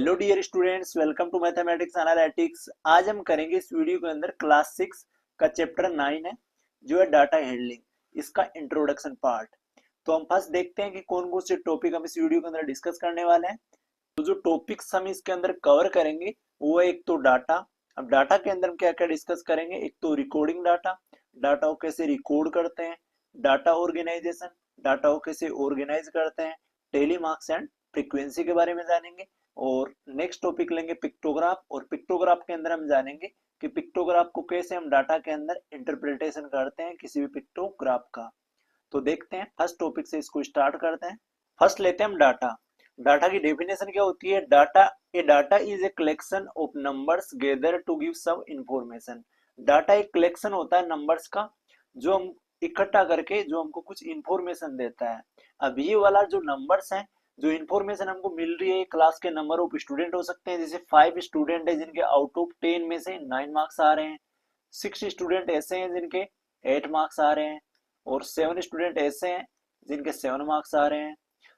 Hello dear students, welcome to mathematics analytics. आज हम करेंगे इस वीडियो के अंदर क्लास 6 का चैप्टर 9 है जो है डाटा हैंडलिंग, इसका इंट्रोडक्शन पार्ट। तो हम फर्स्ट देखते हैं कि कौन कौन से टॉपिक हम इस वीडियो के अंदर डिस्कस करने वाले हैं। तो जो टॉपिक्स हम इसके अंदर कवर करेंगे वो है एक तो डाटा। अब डाटा के अंदर हम क्या क्या डिस्कस करेंगे, एक तो रिकॉर्डिंग डाटा, डाटा को कैसे रिकॉर्ड करते हैं, डाटा ऑर्गेनाइजेशन, डाटा को कैसे ऑर्गेनाइज करते हैं, टेली मार्क्स एंड फ्रीक्वेंसी के बारे में जानेंगे। और नेक्स्ट टॉपिक लेंगे पिक्टोग्राफ, और पिक्टोग्राफ के अंदर हम जानेंगे कि पिक्टोग्राफ को कैसे हम डाटा के अंदर इंटरप्रिटेशन करते हैं किसी भी पिक्टोग्राफ का। तो देखते हैं, फर्स्ट टॉपिक से इसको स्टार्ट करते हैं। फर्स्ट लेते हैं हम डाटा। डाटा की डेफिनेशन क्या होती है? Data is a collection of numbers gather to give some information. Data एक कलेक्शन होता है नंबर्स का जो हम इकट्ठा करके जो हमको कुछ इंफॉर्मेशन देता है। अब ये वाला जो नंबर्स हैं, जो इन्फॉर्मेशन हमको मिल रही है, क्लास के नंबर ऑफ स्टूडेंट हो सकते हैं, जैसे 5 स्टूडेंट है जिनके आउट ऑफ 10 में से 9 मार्क्स आ रहे हैं, 6 स्टूडेंट ऐसे हैं जिनके 8 मार्क्स आ रहे हैं, और 7 स्टूडेंट ऐसे हैं जिनके 7 मार्क्स आ रहे हैं।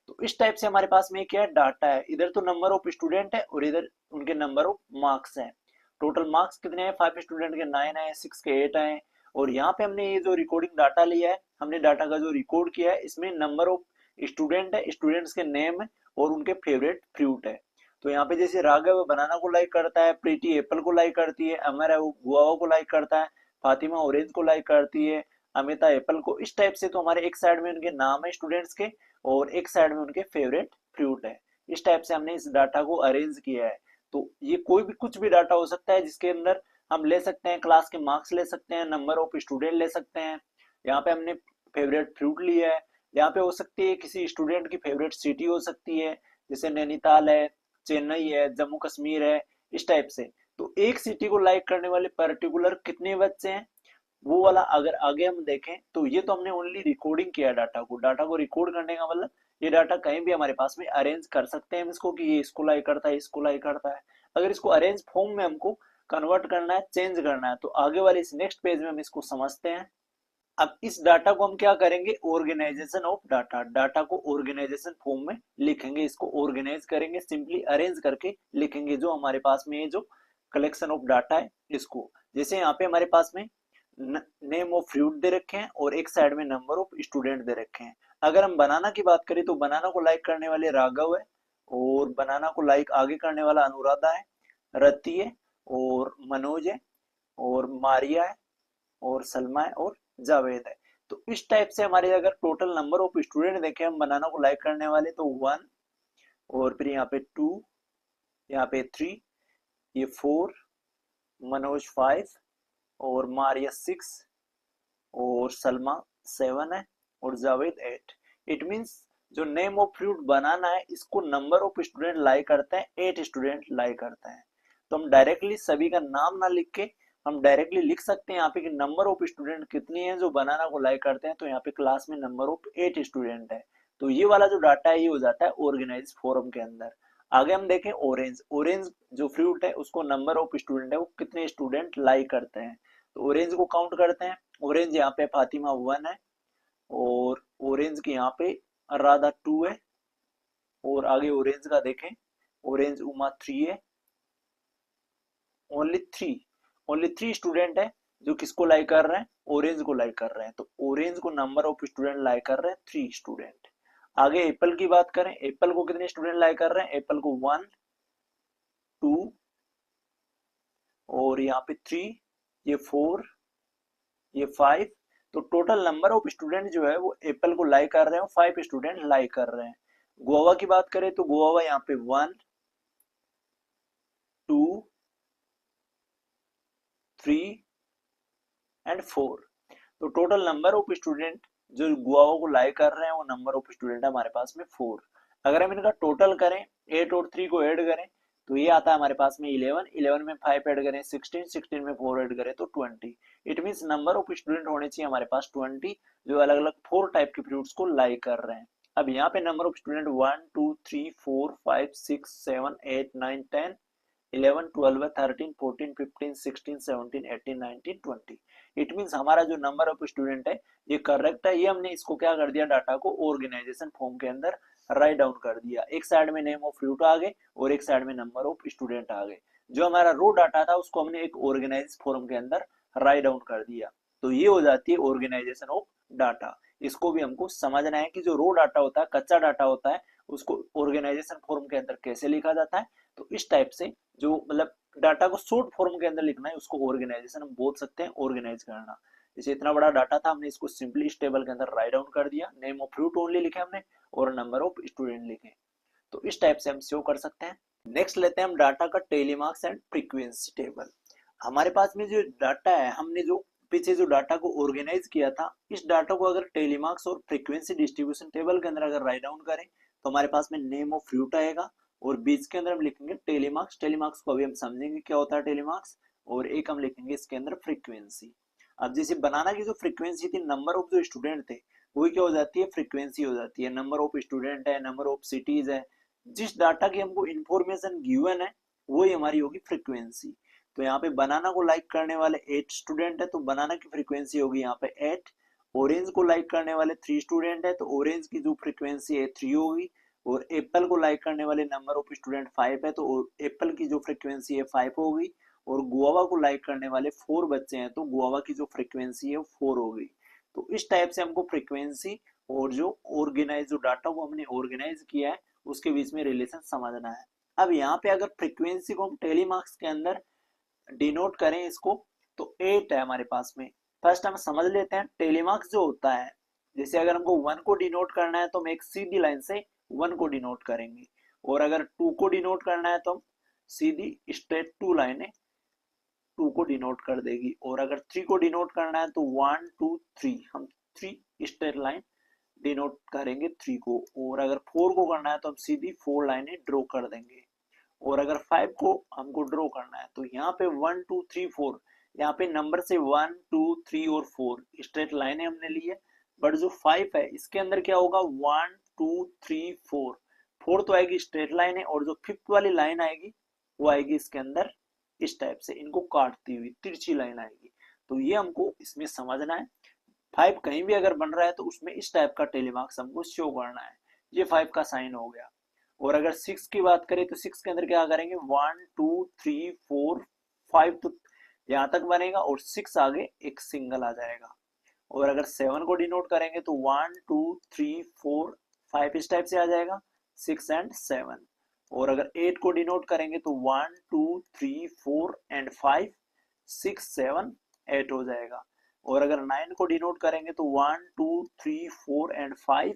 तो इस टाइप से हमारे पास में क्या है, डाटा है। इधर तो नंबर ऑफ स्टूडेंट है और इधर उनके नंबर ऑफ मार्क्स हैं। टोटल मार्क्स कितने हैं? 5 स्टूडेंट के 9 आए, 6 के 8 आए। और यहाँ पे हमने ये जो रिकॉर्डिंग डाटा लिया है, हमने डाटा का जो रिकॉर्ड किया है, इसमें नंबर ऑफ स्टूडेंट है, स्टूडेंट्स के नेम है और उनके फेवरेट फ्रूट है। तो यहाँ पे जैसे राघव बनाना को लाइक करता है, प्रीति एप्पल को लाइक करती है, अमर है वो गुआवा को लाइक करता है, फातिमा ऑरेंज को लाइक करती है, अमिता एप्पल को। इस टाइप से तो हमारे एक साइड में उनके नाम है स्टूडेंट्स के और एक साइड में उनके फेवरेट फ्रूट है। इस टाइप से हमने इस डाटा को अरेंज किया है। तो ये कोई भी कुछ भी डाटा हो सकता है जिसके अंदर हम ले सकते हैं क्लास के मार्क्स, ले सकते हैं नंबर ऑफ स्टूडेंट ले सकते हैं। यहाँ पे हमने फेवरेट फ्रूट लिया है। यहाँ पे हो सकती है किसी स्टूडेंट की फेवरेट सिटी हो सकती है, जैसे नैनीताल है, चेन्नई है, जम्मू कश्मीर है, इस टाइप से। तो एक सिटी को लाइक करने वाले पर्टिकुलर कितने बच्चे हैं, वो वाला अगर आगे हम देखें तो ये तो हमने ओनली रिकॉर्डिंग किया डाटा को रिकॉर्ड करने का मतलब ये डाटा कहीं भी हमारे पास में अरेंज कर सकते हैं हम इसको, कि ये इसको लाइक करता है, इसको लाइक करता है। अगर इसको अरेंज फॉर्म में हमको कन्वर्ट करना है, चेंज करना है, तो आगे वाले इस नेक्स्ट पेज में हम इसको समझते हैं। अब इस डाटा को हम क्या करेंगे, ऑर्गेनाइजेशन ऑफ डाटा। डाटा को ऑर्गेनाइजेशन फॉर्म में लिखेंगे, इसको ऑर्गेनाइज करेंगे, सिंपली अरेंज करके लिखेंगे जो हमारे पास में ये जो कलेक्शन ऑफ डाटा है इसको। जैसे यहाँ पे हमारे पास में नेम ऑफ फ्रूट दे रखे हैं और एक साइड में नंबर ऑफ स्टूडेंट दे रखे हैं। अगर हम बनाना की बात करें तो बनाना को लाइक करने वाले राघव है, और बनाना को लाइक आगे करने वाला अनुराधा है, रति है, और मनोज है, और मारिया है, और सलमा है, और जावेद है। तो इस टाइप से हमारे अगर टोटल नंबर ऑफ स्टूडेंट देखें हम बनाना को लाइक करने वाले, तो 1, और फिर यहाँ पे 2, यहाँ पे 3, ये 4, मनोज 5, और मारिया 6, और सलमा 7 है, और जावेद 8। इट मींस जो नेम ऑफ फ्रूट बनाना है इसको नंबर ऑफ स्टूडेंट लाइक करते हैं, 8 स्टूडेंट लाइक करते हैं। तो हम डायरेक्टली सभी का नाम ना लिख के हम डायरेक्टली लिख सकते हैं यहाँ पे कि नंबर ऑफ स्टूडेंट कितनी है जो बनाना को लाइक करते हैं। तो यहाँ पे क्लास में नंबर ऑफ 8 स्टूडेंट है। तो ये वाला जो डाटा है ये हो जाता है ऑर्गेनाइज फॉर्म के अंदर। आगे हम देखें ऑरेंज। ऑरेंज जो फ्रूट है उसको नंबर ऑफ स्टूडेंट है वो कितने स्टूडेंट लाइक करते हैं। तो ऑरेंज को काउंट करते हैं। ऑरेंज यहाँ पे फातिमा 1 है, और ऑरेंज की यहाँ पे राधा 2 है, और आगे ऑरेंज का देखें, ऑरेंज उमा 3 है। ओनली थ्री ओनली 3 स्टूडेंट है जो किसको लाइक कर रहे हैं, ऑरेंज को लाइक कर रहे हैं। तो ऑरेंज को नंबर ऑफ स्टूडेंट लाइक कर रहे हैं 3 स्टूडेंट। आगे एप्पल की बात करें, एप्पल को कितने स्टूडेंट लाइक कर रहे हैं, एप्पल को 1, 2, और यहाँ पे 3, ये 4, ये 5। तो टोटल नंबर ऑफ स्टूडेंट जो है वो एप्पल को लाइक कर रहे हैं, 5 स्टूडेंट लाइक कर रहे हैं। गोवा की बात करें तो गोवा यहाँ पे 1, 2, 3 एंड 4। तो टोटल नंबर ऑफ स्टूडेंट जो गुआवा को लाइक कर रहे हैं वो नंबर ऑफ स्टूडेंट है हमारे पास में 4। अगर हम इनका टोटल करें, 8 और 3 को ऐड करें तो ये आता है हमारे पास में 11, 11 में 5 ऐड करें 16, 16 में 4 ऐड करें तो 20। It means number of student होने चाहिए हमारे पास 20 जो अलग अलग 4 टाइप के फ्रूट्स को लाइक कर रहे हैं। अब यहाँ पे number of student 1, 2, 3, 4, 5, 6, 7, 8, 9, 10, 11, 12, 13, 14, 15, 16, 17, 18, 19, 20। It means हमारा जो नंबर ऑफ स्टूडेंट है ये करेक्ट है। ये हमने इसको क्या कर दिया, डाटा को ऑर्गेनाइजेशन फॉर्म के अंदर राइट डाउन कर दिया। एक साइड में नेम ऑफ रूट आ गए और एक साइड में नंबर ऑफ स्टूडेंट आ गए। जो हमारा रो डाटा था उसको हमने एक ऑर्गेनाइज फॉर्म के अंदर राइट डाउन कर दिया। तो ये हो जाती है ऑर्गेनाइजेशन ऑफ डाटा। इसको भी हमको समझना है कि जो रो डाटा होता है, कच्चा डाटा होता है, उसको ऑर्गेनाइजेशन फॉर्म के अंदर कैसे लिखा जाता है। तो इस टाइप से जो मतलब डाटा को शॉर्ट फॉर्म के अंदर लिखना है उसको ऑर्गेनाइजेशन हम बोल सकते हैं, ऑर्गेनाइज करना। जैसे इतना बड़ा डाटा था, हमने इसको सिंपली इस टेबल के अंदर राइट डाउन कर दिया, नेम ऑफ रूट ओनली लिखे हमने और नंबर ऑफ स्टूडेंट लिखे। तो इस टाइप से हम शो कर सकते हैं। नेक्स्ट लेते हैं हम डाटा का टेलीमार्क्स एंड फ्रीक्वेंसी टेबल। हमारे पास में जो डाटा है, हमने जो पीछे जो डाटा को ऑर्गेनाइज किया था, इस डाटा को अगर टेलीमार्क्स और फ्रीक्वेंसी डिस्ट्रीब्यूशन टेबल के अंदर अगर राइट डाउन करें तो हमारे पास में नेम ऑफ रूट आएगा और बीच के अंदर हम लिखेंगे टेलीमार्क्स। टेलीमार्क्स को अभी हम समझेंगे क्या होता है टेलीमार्क्स, और एक हम लिखेंगे इसके अंदर फ्रीक्वेंसी। अब जैसे बनाना की जो फ्रीक्वेंसी थी, नंबर ऑफ जो स्टूडेंट थे, वही क्या हो जाती है, फ्रीक्वेंसी हो जाती है। नंबर ऑफ स्टूडेंट है, नंबर ऑफ सिटीज है, जिस डाटा की हमको इंफॉर्मेशन गिवन है वही हमारी होगी फ्रीक्वेंसी। तो यहाँ पे बनाना को लाइक करने वाले 8 स्टूडेंट है तो बनाना की फ्रीक्वेंसी होगी यहाँ पे 8। ऑरेंज को लाइक करने वाले 3 स्टूडेंट है तो ऑरेंज की जो फ्रीक्वेंसी है 3 होगी। और एप्पल को लाइक करने वाले नंबर ऑफ स्टूडेंट 5 है तो एप्पल की जो फ्रीक्वेंसी है 5 होगी। और गुआवा को लाइक करने वाले 4 बच्चे हैं तो गुआवा की जो फ्रीक्वेंसी है वो 4 होगी। तो इस टाइप से हमको फ्रीक्वेंसी और जो ऑर्गेनाइज जो डाटा को हमने ऑर्गेनाइज किया है उसके बीच में रिलेशन समझना है। अब यहाँ पे अगर फ्रीक्वेंसी को हम टेलीमार्क्स के अंदर डिनोट करें इसको, तो 8 है हमारे पास में। फर्स्ट हम समझ लेते हैं टेलीमार्क्स जो होता है। जैसे अगर हमको 1 को डिनोट करना है तो हम एक सीधी लाइन से 1 को डिनोट करेंगे, और अगर 2 को डिनोट करना है तो हम सीधी स्ट्रेट 2 लाइनें 2 को डिनोट कर देगी। और अगर 3 को डिनोट करना है तो 1 2 3 हम 3 स्ट्रेट लाइन डिनोट करेंगे 3 को। और अगर 4 को करना है तो हम सीधी 4 लाइनें ड्रॉ कर देंगे। और अगर 5 को हमको ड्रॉ करना है तो यहाँ पे 1 2 3 4, यहाँ पे नंबर से 1 2 3 और 4 स्ट्रेट लाइनें हमने ली है। बट जो 5 है इसके अंदर क्या होगा, 1 2 3 4, 4 तो आएगी स्ट्रेट लाइन है और जो 5th वाली लाइन आएगी वो आएगी इसके अंदर इस टाइप से, इनको काटती हुई तिरछी लाइन आएगी। तो ये हमको इसमें समझना है। 5 कहीं भी अगर बन रहा है तो उसमें इस टाइप का टेलीमार्क्स हमको शो करना है। ये 5 का साइन हो गया। और अगर 6 की बात करें तो 6 के अंदर क्या करेंगे, 1 2 3 4 5 तो यहाँ तक बनेगा और 6 आगे एक सिंगल आ जाएगा। और अगर 7 को डिनोट करेंगे तो 1 2 3 4 5 इस टाइप से आ जाएगा, 6 एंड 7। और अगर 8 को डिनोट करेंगे तो 1 2 3 4 एंड 5 6 7 8 हो जाएगा। और अगर 9 को डिनोट करेंगे तो 1 2 3 4 एंड 5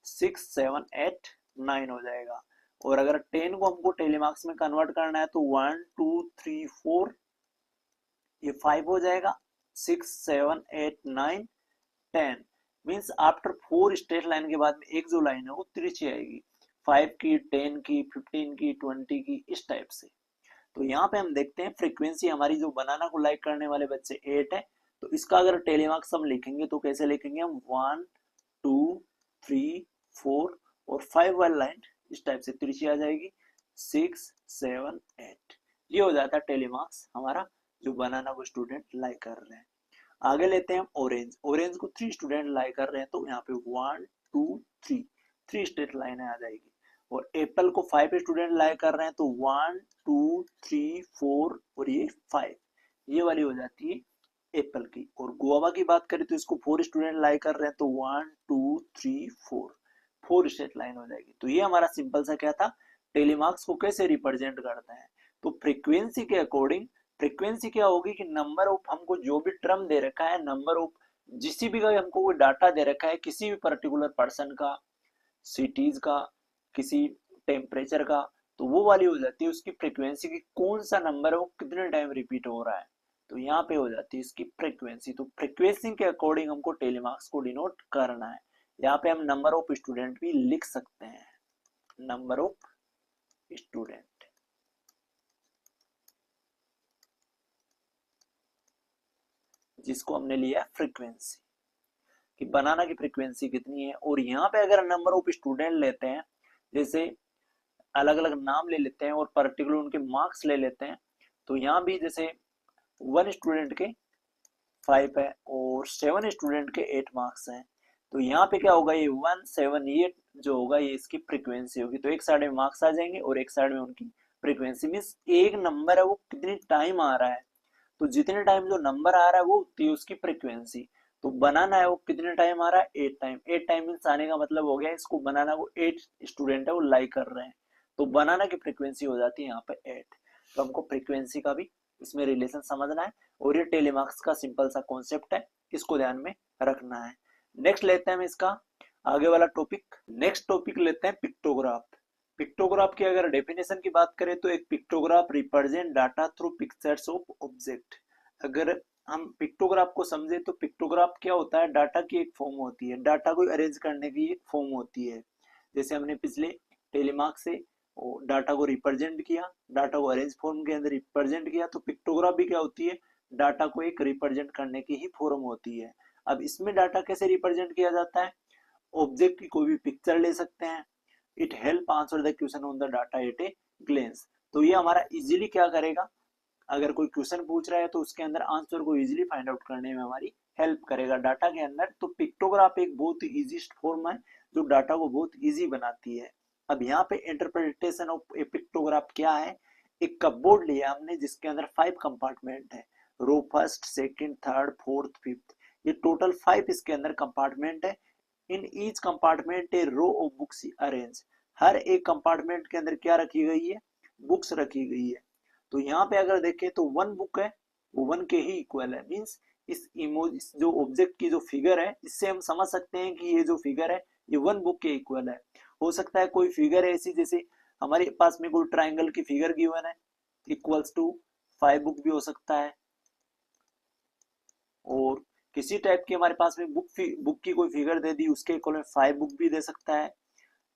6 7 8 9 हो जाएगा। और अगर 10 को हमको टेलीमार्क्स में कन्वर्ट करना है तो 1 2 3 4 ये 5 हो जाएगा, 6 7 8 9 10। मीन्स आफ्टर 4 स्ट्रेट लाइन के बाद में एक जो लाइन है वो तिरछी आएगी, 5 की 10 की 15 की 20 की इस टाइप से। तो यहाँ पे हम देखते हैं फ्रीक्वेंसी हमारी जो बनाना को लाइक करने वाले बच्चे 8 है तो इसका अगर टेलीमार्क्स हम लिखेंगे तो कैसे लिखेंगे हम, 1 2 3 4 और 5 वाली लाइन इस टाइप से तिरछी आ जाएगी, 6 7 8। ये हो जाता है टेलीमार्क्स हमारा जो बनाना को स्टूडेंट लाइक कर रहे हैं। आगे लेते हैं हम ऑरेंज। ऑरेंज को 3 स्टूडेंट लाइक कर रहे हैं तो यहाँ पे 1 2 3 3 स्ट्रेट लाइन आ जाएगी। और एप्पल को 5 स्टूडेंट लाइक कर रहे हैं तो 1 2 3 4 और ये 5, ये वाली हो जाती है एप्पल की। और गुआवा की बात करें तो इसको 4 स्टूडेंट लाइक कर रहे हैं तो 1 2 3 4 4 स्ट्रेट लाइन हो जाएगी। तो ये हमारा सिंपल सा क्या था, टेलीमार्क्स को कैसे रिप्रेजेंट करते हैं। तो फ्रीक्वेंसी के अकॉर्डिंग फ्रीक्वेंसी क्या होगी कि नंबर ऑफ हमको जो भी टर्म दे रखा है, नंबर ऑफ जिस भी का हमको कोई डाटा दे रखा है किसी भी पर्टिकुलर पर्सन का, सिटीज का, किसी टेम्परेचर का, तो वो वाली हो जाती है उसकी फ्रीक्वेंसी की कौन सा नंबर है वो कितने टाइम रिपीट हो रहा है। तो यहाँ पे हो जाती है इसकी फ्रीक्वेंसी। तो फ्रीक्वेंसी के अकॉर्डिंग हमको टेलीमार्क्स को डिनोट करना है। यहाँ पे हम नंबर ऑफ स्टूडेंट भी लिख सकते हैं, नंबर ऑफ स्टूडेंट, जिसको हमने लिया फ्रीक्वेंसी कि बनाना की फ्रीक्वेंसी कितनी है। और यहाँ पे अगर नंबर ऑफ स्टूडेंट लेते हैं, जैसे अलग अलग नाम ले लेते हैं और पर्टिकुलर उनके मार्क्स ले लेते हैं, तो यहाँ भी जैसे 1 स्टूडेंट के 5 है और 7 स्टूडेंट के 8 मार्क्स हैं। तो यहाँ पे क्या होगा, ये 178 जो होगा ये इसकी फ्रीक्वेंसी होगी। तो एक साइड में मार्क्स आ जाएंगे और एक साइड में उनकी फ्रीक्वेंसी। मीन्स एक नंबर है वो कितनी टाइम आ रहा है, तो जितने टाइम जो नंबर आ रहा है वो उतनी उसकी फ्रीक्वेंसी। तो बनाना है वो कितने टाइम आ रहा है, 8 टाइम। 8 टाइम मीन्स आने का मतलब हो गया इसको बनाना वो 8 स्टूडेंट है वो लाइक कर रहे हैं, तो बनाना की फ्रीक्वेंसी हो जाती है यहाँ पे 8। तो हमको फ्रीक्वेंसी का भी इसमें रिलेशन समझना है, और ये टेलीमार्क्स का सिंपल सा कॉन्सेप्ट है, इसको ध्यान में रखना है। नेक्स्ट लेते हैं हम इसका आगे वाला टॉपिक। नेक्स्ट टॉपिक लेते हैं पिक्टोग्राफ। पिक्टोग्राफ की अगर डेफिनेशन की बात करें तो एक pictograph represent data through pictures of object. अगर हम पिक्टोग्राफ को समझे तो पिक्टोग्राफ क्या होता है, डाटा की एक फॉर्म होती है, डाटा को अरेंज करने की एक फॉर्म होती है। जैसे हमने पिछले टेलीमार्क से डाटा को रिप्रेजेंट किया, डाटा को अरेंज फॉर्म के अंदर रिप्रेजेंट किया, तो पिक्टोग्राफ भी क्या होती है, डाटा को एक रिप्रेजेंट करने की ही फॉर्म होती है। अब इसमें डाटा कैसे रिप्रेजेंट किया जाता है, ऑब्जेक्ट की कोई भी पिक्चर ले सकते हैं। It help answer the question on the data at A glens. तो ये हमारा इजीली क्या करेगा, अगर कोई क्वेश्चन पूछ रहा है तो उसके अंदर आंसर को इजीली फाइंड आउट करने में हमारी हेल्प करेगा डाटा के अंदर। तो पिक्टोग्राफ एक बहुत ही इजीस्ट फॉर्म है जो डाटा को बहुत इजी बनाती है। अब यहाँ पे इंटरप्रिटेशन ऑफ ए पिक्टोग्राफ क्या है, एक कपबोर्ड लिया हमने जिसके अंदर 5 कंपार्टमेंट है, row first second third fourth fifth, ये टोटल 5 इसके अंदर कंपार्टमेंट है। In each compartment a row of books arrange, हर एक कंपार्टमेंट के अंदर क्या रखी गई है, बुक्स रखी गई है। तो यहाँ पे अगर देखें तो 1 बुक है वो 1 के ही इक्वल है। मींस इस इमोज इस जो ऑब्जेक्ट की जो फिगर है इससे हम समझ सकते हैं कि ये जो फिगर है ये 1 बुक के इक्वल है। हो सकता है कोई फिगर ऐसी जैसे हमारे पास में कोई ट्राइंगल की फिगर गिवन है इक्वल्स टू 5 बुक भी हो सकता है, और किसी टाइप की हमारे पास में बुक की कोई फिगर दे दी उसके इक्वल में 5 बुक भी दे सकता है।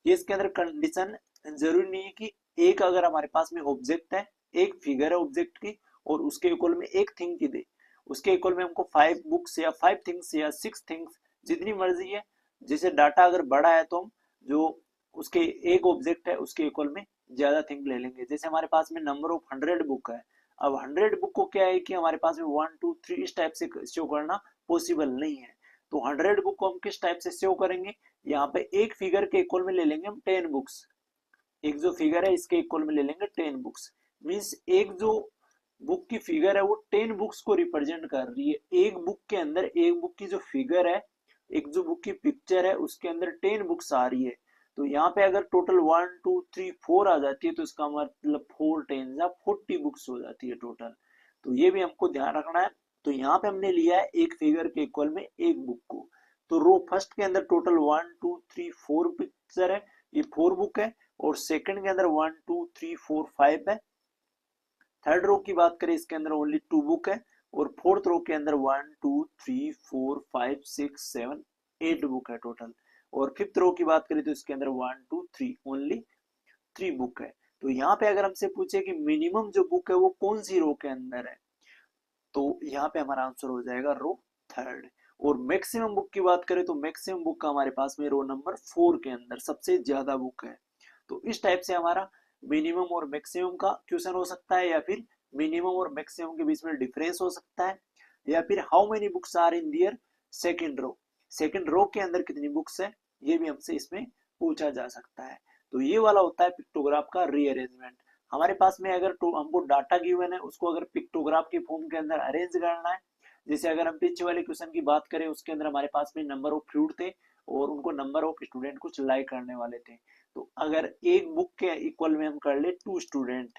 ये इसके अंदर कंडीशन जरूरी नहीं है कि एक अगर हमारे पास में ऑब्जेक्ट है, एक फिगर है ऑब्जेक्ट की और उसके इक्वल में एक थिंग की दे, उसके इक्वल में हमको 5 बुक्स या 5 थिंग्स या 6 थिंग्स जितनी मर्जी है। जैसे डाटा अगर बड़ा है तो हम जो उसके एक ऑब्जेक्ट है उसके इक्वल में ज्यादा थिंग ले लेंगे। जैसे हमारे पास में नंबर ऑफ 100 बुक है, अब 100 बुक को क्या है कि हमारे पास में 1 2 3 इस टाइप से शो करना पॉसिबल नहीं है। तो 100 बुक को हम किस टाइप से शो करेंगे, यहाँ पे एक फिगर के इक्वल में ले लेंगे हम 10 बुक्स, एक जो फिगर है इसके इक्वल में ले लेंगे 10 बुक्स। मींस एक जो बुक की फिगर है वो 10 बुक्स को रिप्रेजेंट कर रही है। एक बुक के अंदर एक बुक की जो फिगर है, एक जो बुक की पिक्चर है उसके अंदर 10 बुक्स आ रही है। तो यहाँ पे अगर टोटल 1 2 3 4 आ जाती है तो इसका मतलब 4 10 या 40 बुक्स हो जाती है टोटल। तो ये भी हमको ध्यान रखना है। तो यहाँ पे हमने लिया है एक फिगर के इक्वल में एक बुक को। तो रो फर्स्ट के अंदर टोटल 1 2 3 4 पिक्चर है, ये 4 बुक है, और सेकंड के अंदर 1 2 3 4 5 है। थर्ड रो की बात करें इसके अंदर ओनली 2 बुक है, और फोर्थ रो के अंदर 1 2 3 4 5 6 7 8 बुक है टोटल। और फिफ्थ रो की बात करें तो इसके अंदर 1 2 3 ओनली 3 बुक है। तो यहाँ पे अगर हमसे पूछे कि मिनिमम जो बुक है वो कौन सी रो के अंदर है, तो यहाँ पे हमारा आंसर हो जाएगा रो थर्ड। और मैक्सिमम बुक की बात करें तो मैक्सिमम बुक का हमारे पास में रो नंबर 4 के अंदर सबसे ज्यादा बुक है। तो इस टाइप से हमारा मिनिमम और मैक्सिमम का क्वेश्चन हो सकता है, या फिर मिनिमम और मैक्सिमम के बीच में डिफरेंस हो सकता है, या फिर how many books are in their second row, second row के अंदर कितनी बुक्स है, ये भी हमसे इसमें पूछा जा सकता है। तो ये वाला होता है पिक्टोग्राफ का रीअरेंजमेंट। हमारे पास में अगर हमको डाटा गिवन है उसको अगर पिक्टोग्राफ के फॉर्म के अंदर अरेंज करना है, जैसे अगर हम पीछे वाले क्वेश्चन की बात करें उसके अंदर हमारे पास में नंबर ऑफ फ्लूइड थे और उनको नंबर ऑफ स्टूडेंट कुछ लाइक करने वाले थे। तो अगर एक बुक के इक्वल में हम कर ले 2 स्टूडेंट,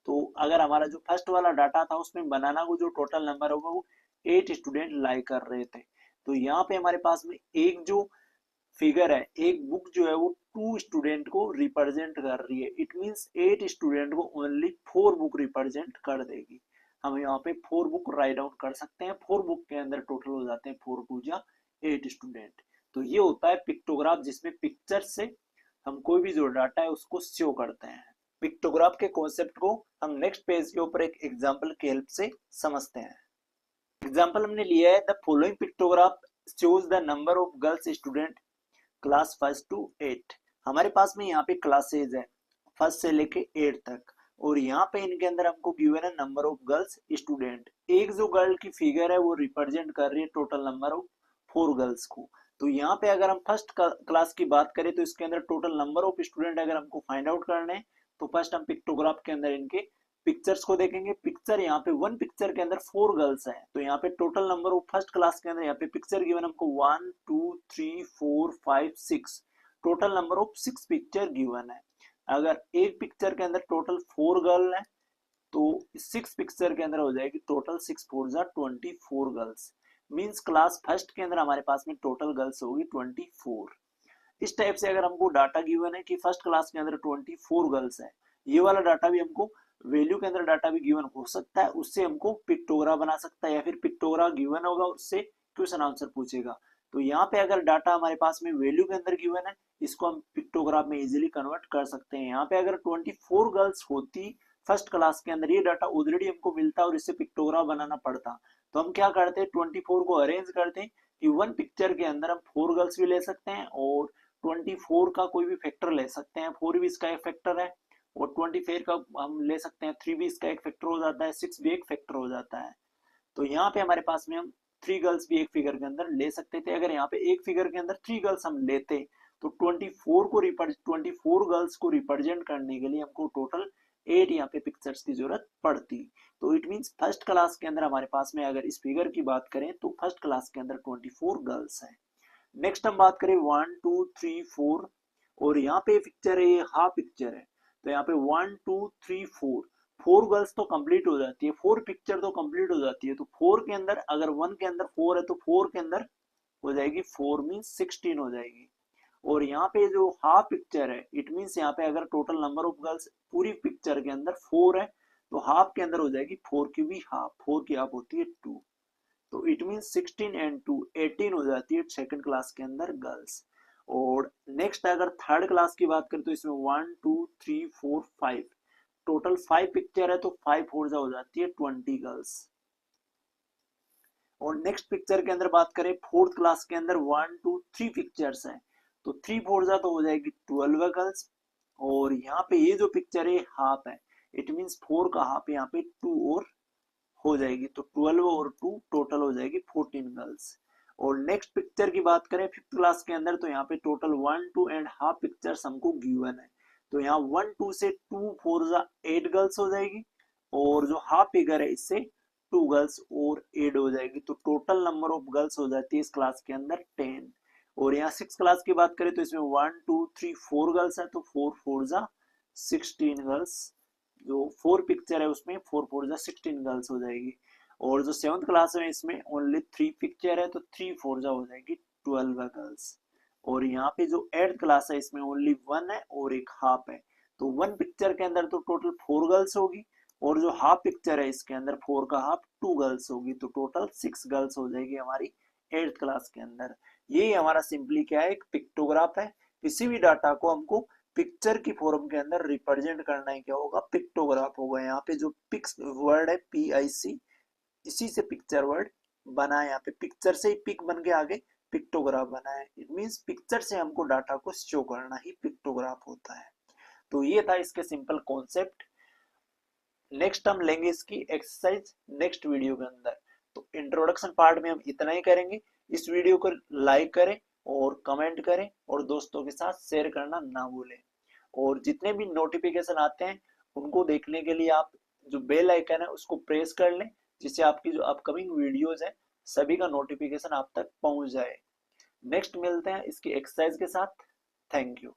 तो अगर हमारा जो फर्स्ट वाला डाटा था उसमें बनाना को जो टोटल नंबर होगा वो 8 स्टूडेंट लाइक कर रहे थे। तो यहाँ पे हमारे पास में एक जो फिगर है, एक बुक जो है वो 2 स्टूडेंट को रिप्रेजेंट कर रही है। इट मींस 8 स्टूडेंट को ओनली 4 बुक रिप्रेजेंट कर देगी। हम यहाँ पे 4 बुक राइट डाउन कर सकते हैं, 4 बुक के अंदर टोटल हो जाते हैं 4 2 जा 8 स्टूडेंट। तो ये होता है पिक्टोग्राफ जिसमें पिक्चर से हम कोई भी जो डाटा है उसको शो करते हैं। पिक्टोग्राफ के कॉन्सेप्ट को हम नेक्स्ट पेज के ऊपर एक एग्जांपल की हेल्प से समझते हैं। एग्जांपल हमने लिया है the following pictograph shows the number of girls student class first to 8। हमारे पास में यहाँ पे क्लासेज है फर्स्ट से लेके 8 तक, और यहाँ पे इनके अंदर हमको गिवन है नंबर ऑफ गर्ल्स स्टूडेंट। एक जो गर्ल की फिगर है वो रिप्रेजेंट कर रही है टोटल नंबर ऑफ 4 गर्ल्स को। तो यहाँ पे अगर हम फर्स्ट क्लास की बात करें तो इसके अंदर टोटल नंबर ऑफ स्टूडेंट अगर हमको फाइंड आउट करने हैं तो फर्स्ट हम पिक्टोग्राफ के अंदर इनके पिक्चर्स को देखेंगे। पिक्चर यहाँ पे वन पिक्चर के अंदर 4 गर्ल्स हैं, तो यहाँ पे total number of first class के अंदर यहाँ पे पिक्चर गिवन हमको 1 2 3 4 5 6, total number of 6 picture given है। अगर एक पिक्चर के अंदर टोटल 4 गर्ल है तो 6 पिक्चर के अंदर हो जाएगी टोटल 6 4 जा 24 गर्ल्स। मींस क्लास फर्स्ट के अंदर हमारे पास में टोटल गर्ल्स होगी 24। इस टाइप से अगर हमको डाटा गिवन है कि फर्स्ट क्लास के अंदर 24 गर्ल्स है, ये वाला डाटा भी हमको वैल्यू के अंदर डाटा भी गिवन हो सकता है, उससे हमको पिक्टोग्राफ बना सकता है, या फिर पिक्टोग्राफ गिवन होगा उससे क्वेश्चन आंसर पूछेगा। तो यहाँ पे अगर डाटा हमारे पास में वैल्यू के अंदर गिवन है, इसको हम पिक्टोग्राफ में इजीली कन्वर्ट कर सकते हैं। यहाँ पे अगर 24 गर्ल्स होती फर्स्ट क्लास के अंदर, ये डाटा ऑलरेडी हमको मिलता और इससे पिक्टोग्राफ बनाना पड़ता, तो हम क्या करते हैं 24 को अरेंज करते हैं कि वन पिक्चर के अंदर हम 4 गर्ल्स भी ले सकते हैं और 24 का कोई भी फैक्टर ले सकते हैं, 4 भी इसका एक फैक्टर है, और 24 का हम ले सकते हैं 3 भी इसका एक फैक्टर हो जाता है, 6 भी एक फैक्टर हो जाता है। तो यहाँ पे हमारे पास में हम 3 गर्ल्स भी एक फिगर के अंदर ले सकते थे। अगर यहाँ पे एक फिगर के अंदर 3 गर्ल्स हम लेते तो 24 गर्ल्स को रिप्रेजेंट करने के लिए हमको टोटल 8 यहाँ पे पिक्चर्स की जरूरत पड़ती। तो इट मींस फर्स्ट क्लास के अंदर हमारे पास में अगर इस फिगर की बात करें तो फर्स्ट क्लास के अंदर 24 गर्ल्स है। नेक्स्ट हम बात करें 1 2 3 4, और यहाँ पे पिक्चर है, ये हाफ पिक्चर है, तो यहाँ पे 1 2 3 4, 4 गर्ल्स तो कंप्लीट हो जाती है, 4 पिक्चर तो कंप्लीट हो जाती है। तो 4 के अंदर अगर 1 के अंदर 4 है तो 4 के अंदर हो जाएगी 4 मीन्स 16 हो जाएगी। और यहाँ पे जो हाफ पिक्चर है, इट मीन्स यहाँ पे अगर टोटल नंबर ऑफ गर्ल्स पूरी पिक्चर के अंदर 4 है तो हाफ के अंदर हो जाएगी 4 की भी हाफ, 4 की हाफ होती है 2, तो इट मीन्स 16 एंड 2 18 हो जाती है सेकंड क्लास के अंदर गर्ल्स। और नेक्स्ट अगर थर्ड क्लास की बात करें तो इसमें 1 2 3 4 5, टोटल 5 पिक्चर है तो 5 4 हो जाती है 20 गर्ल्स। और नेक्स्ट पिक्चर के अंदर बात करें फोर्थ क्लास के अंदर 1 2 3 पिक्चर्स हैं, तो 3 4 तो हो जाएगी 12 गर्ल्स। और यहाँ पे ये जो पिक्चर है हाफ है, इट मींस 4 का हाफ यहाँ पे 2 और हो जाएगी, तो 12 और 2 टोटल हो जाएगी 14 गर्ल्स। और नेक्स्ट पिक्चर की बात करें फिफ्थ क्लास के अंदर तो यहाँ पे टोटल 1 2 एंड हाफ पिक्चर्स हमको गिवन है, तो यहाँ 1 2 से 2 4 जा 8 गर्ल्स हो जाएगी, और जो हाफ फिगर है इससे 2 गर्ल्स और एड हो जाएगी, तो टोटल नंबर ऑफ गर्ल्स हो जाती है इस क्लास के अंदर 10। और यहाँ सिक्स क्लास की बात करें तो इसमें 1 2 3 4 गर्ल्स है, तो 4 4 जा 16 गर्ल्स, जो 4 पिक्चर है उसमें 4 4 जा 16 गर्ल्स हो जाएगी। और जो सेवंथ क्लास में इसमें ओनली 3 पिक्चर है तो 3 4 जा हो जाएगी 12 गर्ल्स। और यहाँ पे जो एट्थ क्लास है इसमें ओनली 1 है और एक हाफ है, तो 1 पिक्चर के अंदर तो टोटल 4 गर्ल्स होगी, और जो हाफ पिक्चर है इसके अंदर 4 का हाफ 2 गर्ल्स होगी, तो टोटल 6 गर्ल्स हो जाएगी हमारी एट्थ क्लास के अंदर। ये हमारा सिंपली क्या है, एक पिक्टोग्राफ है। किसी भी डाटा को हमको पिक्चर की फॉर्म के अंदर रिप्रेजेंट करना है क्या होगा, पिक्टोग्राफ होगा। यहाँ पे जो पिक्स वर्ड है PIC, इसी से पिक्चर वर्ड बना है, यहाँ पे पिक्चर से ही पिक बन के आगे पिक्टोग्राफ बना है। इट मींस पिक्चर से हमको डाटा को शो करना ही पिक्टोग्राफ होता है। तो ये था इसके सिंपल कॉन्सेप्ट। नेक्स्ट हम लेंगे इसकी एक्सरसाइज नेक्स्ट वीडियो के अंदर। तो इंट्रोडक्शन पार्ट में हम इतना ही करेंगे। इस वीडियो को लाइक करें और कमेंट करें और दोस्तों के साथ शेयर करना ना भूलें। और जितने भी नोटिफिकेशन आते हैं उनको देखने के लिए आप जो बेल आइकन है उसको प्रेस कर लें, जिससे आपकी जो अपकमिंग वीडियोस है सभी का नोटिफिकेशन आप तक पहुंच जाए। नेक्स्ट मिलते हैं इसकी एक्सरसाइज के साथ। Thank you.